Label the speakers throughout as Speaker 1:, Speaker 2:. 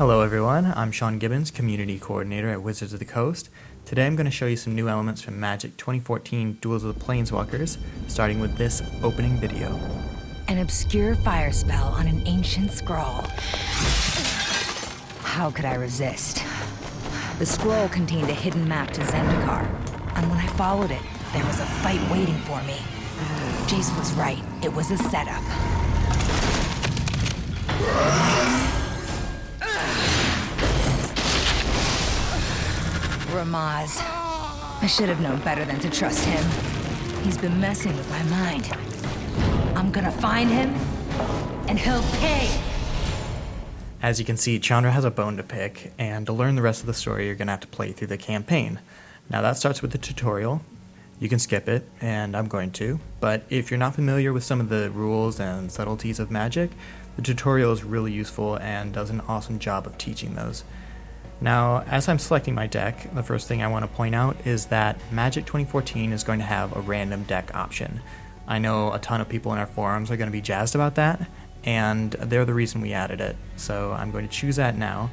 Speaker 1: Hello everyone, I'm Sean Gibbons, Community Coordinator at Wizards of the Coast. Today I'm going to show you some new elements from Magic 2014 Duels of the Planeswalkers, starting with this opening video.
Speaker 2: An obscure fire spell on an ancient scroll. How could I resist? The scroll contained a hidden map to Zendikar, and when I followed it, there was a fight waiting for me. Jace was right, it was a setup. Ramaz. I should have known better than to trust him. He's been messing with my mind. I'm gonna find him, and he'll pay!
Speaker 1: As you can see, Chandra has a bone to pick, and to learn the rest of the story, you're gonna have to play through the campaign. Now that starts with the tutorial. You can skip it, and I'm going to, but if you're not familiar with some of the rules and subtleties of Magic, the tutorial is really useful and does an awesome job of teaching those. Now, as I'm selecting my deck, the first thing I want to point out is that Magic 2014 is going to have a random deck option. I know a ton of people in our forums are going to be jazzed about that, and they're the reason we added it. So I'm going to choose that now,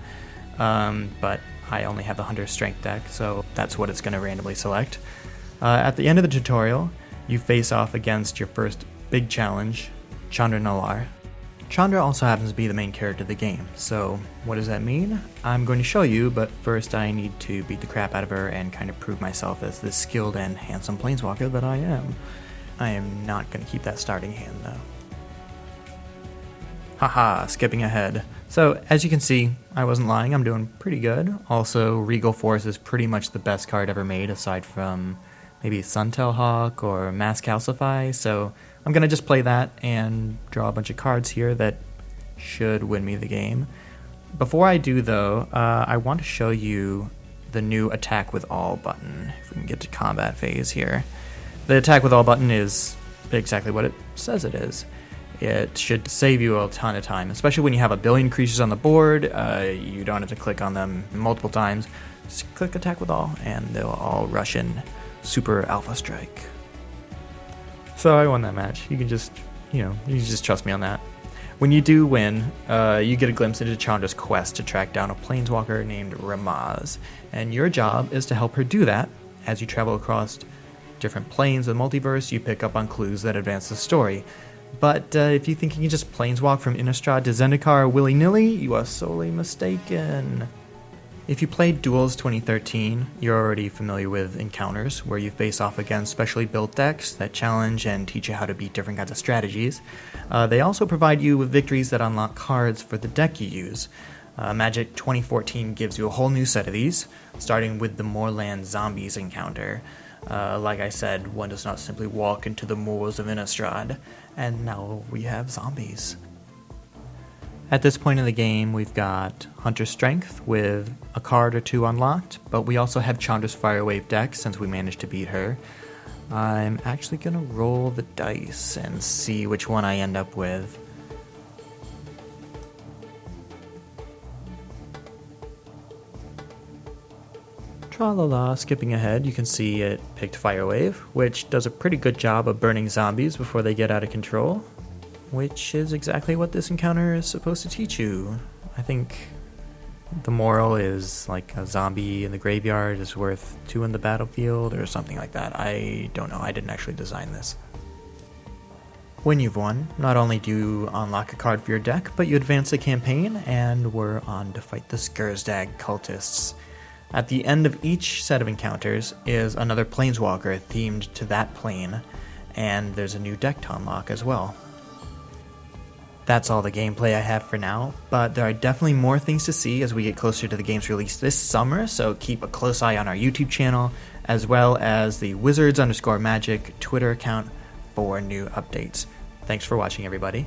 Speaker 1: but I only have the Hunter's Strength deck, so that's what it's going to randomly select. At the end of the tutorial, you face off against your first big challenge, Chandra Nalaar. Chandra also happens to be the main character of the game, so what does that mean? I'm going to show you, but first I need to beat the crap out of her and kind of prove myself as the skilled and handsome planeswalker that I am. I am not going to keep that starting hand though. Haha, skipping ahead. So as you can see, I wasn't lying, I'm doing pretty good. Also, Regal Force is pretty much the best card ever made aside from maybe Suntail Hawk or Mass Calcify, so I'm going to just play that and draw a bunch of cards here that should win me the game. Before I do though, I want to show you the new Attack with All button, if we can get to combat phase here. The Attack with All button is exactly what it says it is. It should save you a ton of time, especially when you have a billion creatures on the board. You don't have to click on them multiple times. Just click Attack with All and they'll all rush in. Super Alpha Strike. So I won that match. You can just, you just trust me on that. When you do win, you get a glimpse into Chandra's quest to track down a planeswalker named Ramaz, and your job is to help her do that. As you travel across different planes of the multiverse, you pick up on clues that advance the story. But if you think you can just planeswalk from Innistrad to Zendikar willy-nilly, you are sorely mistaken. If you played Duels 2013, you're already familiar with Encounters, where you face off against specially built decks that challenge and teach you how to beat different kinds of strategies. They also provide you with victories that unlock cards for the deck you use. Magic 2014 gives you a whole new set of these, starting with the Moorland Zombies encounter. Like I said, one does not simply walk into the moors of Innistrad, and now we have zombies. At this point in the game, we've got Hunter's Strength with a card or two unlocked, but we also have Chandra's Firewave deck since we managed to beat her. I'm actually going to roll the dice and see which one I end up with. Tra-la-la, skipping ahead, you can see it picked Firewave, which does a pretty good job of burning zombies before they get out of control. Which is exactly what this encounter is supposed to teach you. I think the moral is like a zombie in the graveyard is worth 2 in the battlefield or something like that. I don't know, I didn't actually design this. When you've won, not only do you unlock a card for your deck, but you advance the campaign and we're on to fight the Skurzdag cultists. At the end of each set of encounters is another planeswalker themed to that plane, and there's a new deck to unlock as well. That's all the gameplay I have for now, but there are definitely more things to see as we get closer to the game's release this summer, so keep a close eye on our YouTube channel, as well as the Wizards_Magic Twitter account for new updates. Thanks for watching, everybody.